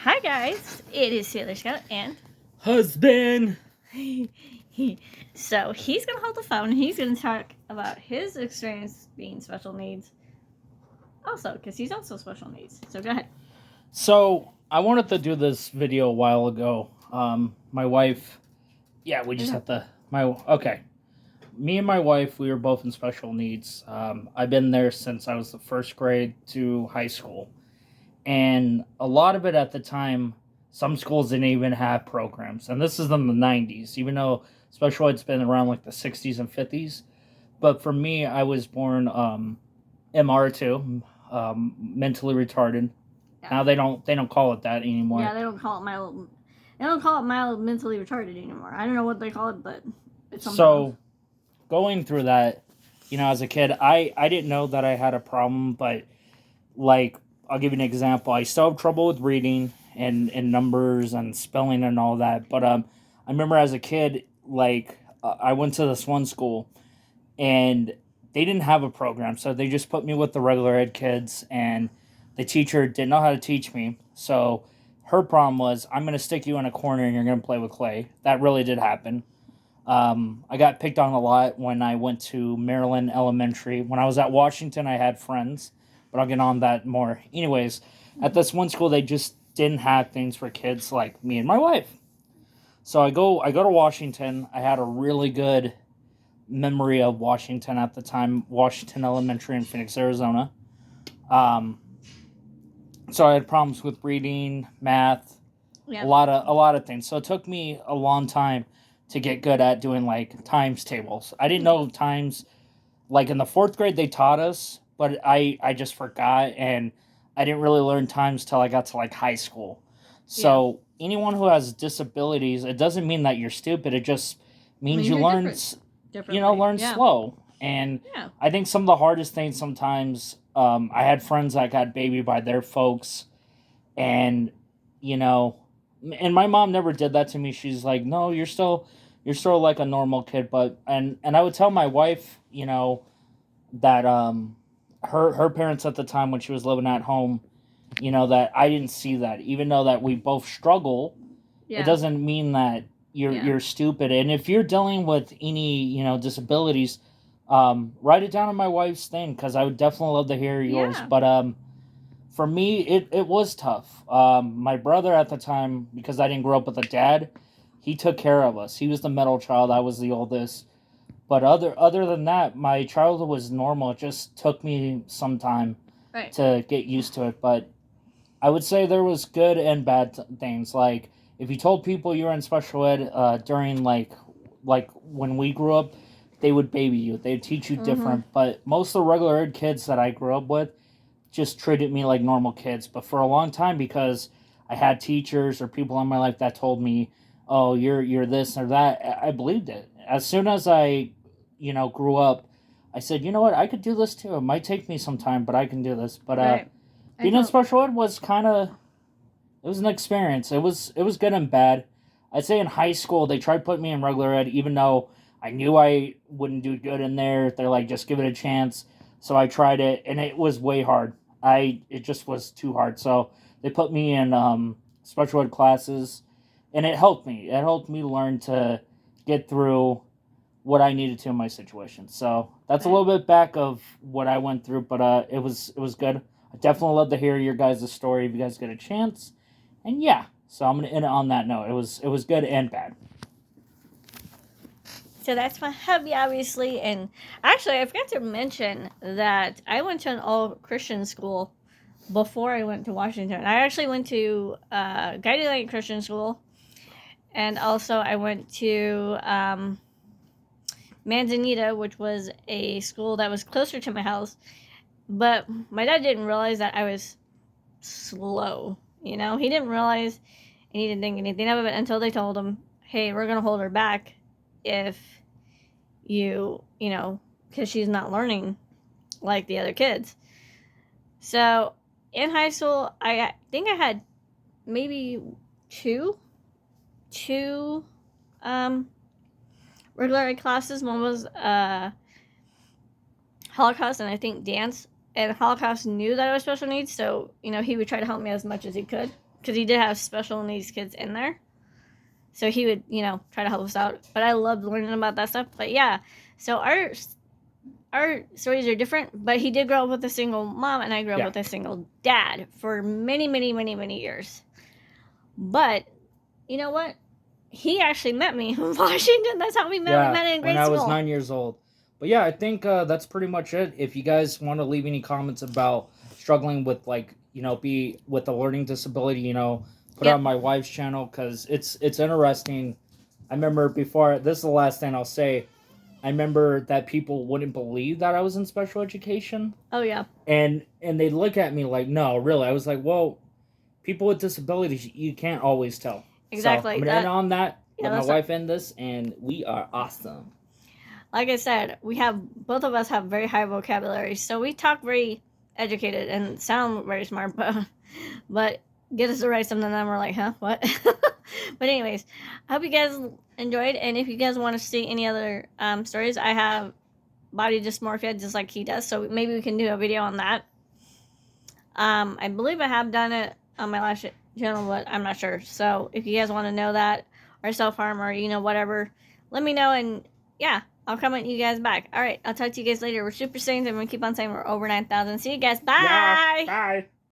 Hi guys, it is Sailor Scout and Husband. So he's gonna hold the phone. He's gonna talk about his experience being special needs, also because he's also special needs. So go ahead. So I wanted to do this video a while ago. My wife, we just have to. Okay. Me and my wife, we were both in special needs. I've been there since I was the first grade to high school, and a lot of it at the time, some schools didn't even have programs, and this is in the '90s. Even though special ed's been around like the '60s and '50s, but for me, I was born MR2, mentally retarded. Yeah. Now they don't call it that anymore. Yeah, they don't call it mild mentally retarded anymore. I don't know what they call it, but it's something else. Going through that, as a kid, I didn't know that I had a problem, but like I'll give you an example. I still have trouble with reading and numbers and spelling and all that. But I remember as a kid, I went to this one school and they didn't have a program, so they just put me with the regular ed kids, and the teacher didn't know how to teach me. So her problem was, I'm going to stick you in a corner and you're going to play with clay. That really did happen. I got picked on a lot when I went to Maryland Elementary. When I was at Washington, I had friends, but I'll get on that more. Anyways, at this one school, they just didn't have things for kids like me and my wife. So I go to Washington. I had a really good memory of Washington at the time, Washington Elementary in Phoenix, Arizona. So I had problems with reading, math, a lot of things. So it took me a long time to get good at doing like times tables. I didn't know times. Like in the fourth grade, they taught us, but I just forgot, and I didn't really learn times till I got to like high school. So anyone who has disabilities, it doesn't mean that you're stupid. It just means you learn, slow. And I think some of the hardest things sometimes, I had friends that got babied by their folks, and and my mom never did that to me. She's like, no, you're still like a normal kid. But and I would tell my wife, that her parents at the time when she was living at home, that I didn't see that. Even though that we both struggle, it doesn't mean that you're stupid. And if you're dealing with any disabilities, write it down on my wife's thing, because I would definitely love to hear yours. But for me, it was tough. My brother at the time, because I didn't grow up with a dad, he took care of us. He was the middle child. I was the oldest. But other than that, my childhood was normal. It just took me some time to get used to it. But I would say there was good and bad things. Like if you told people you were in special ed during like when we grew up, they would baby you. They'd teach you different. But most of the regular ed kids that I grew up with just treated me like normal kids. But for a long time, because I had teachers or people in my life that told me, "Oh, you're this or that," I believed it. As soon as I grew up, I said, you know what, I could do this too. It might take me some time, but I can do this. But being in special ed was it was an experience. It was good and bad. I'd say in high school they tried putting me in regular ed, even though I knew I wouldn't do good in there. They're like, just give it a chance. So I tried it, and it was way hard. It just was too hard. So they put me in special ed classes, and it helped me. It helped me learn to get through what I needed to in my situation. So that's a little bit back of what I went through, but it was good. I definitely love to hear your guys' story if you guys get a chance. And so I'm gonna end it on that note. It was good and bad. So that's my hubby, obviously. And actually, I forgot to mention that I went to an all-Christian school before I went to Washington. I actually went to Guiding Light Christian School, and also I went to Manzanita, which was a school that was closer to my house. But my dad didn't realize that I was slow. He didn't realize, and he didn't think anything of it until they told him, hey, we're going to hold her back if because she's not learning like the other kids. So in high school, I think I had maybe two regular ed classes. One was Holocaust, and I think dance. And Holocaust knew that I was special needs, so he would try to help me as much as he could. because he did have special needs kids in there. So he would, try to help us out. But I loved learning about that stuff. But yeah, so our stories are different. But he did grow up with a single mom, and I grew up with a single dad for many, many, many, many years. But you know what? He actually met me in Washington. That's how we met. We met in grade school. When I was 9 years old. But yeah, I think that's pretty much it. If you guys want to leave any comments about struggling with be with a learning disability, put it on my wife's channel, because it's interesting. I remember before, this is the last thing I'll say, I remember that people wouldn't believe that I was in special education. Oh yeah. And they'd look at me like, no, really. I was like, well, people with disabilities, you can't always tell. Exactly. So I'm gonna end on that. Let my wife end this, and we are awesome. Like I said, both of us have very high vocabulary, so we talk very educated and sound very smart, but get us to write something and we're like, huh, what? But anyways, I hope you guys enjoyed, and if you guys want to see any other stories, I have body dysmorphia just like he does, so maybe we can do a video on that. I believe I have done it on my last channel, but I'm not sure. So if you guys want to know that, or self-harm, or whatever, let me know, and yeah, I'll comment you guys back. All right, I'll talk to you guys later. We're Super Saiyans, and we're going to keep on saying we're over 9,000. See you guys. Bye. Yeah, bye.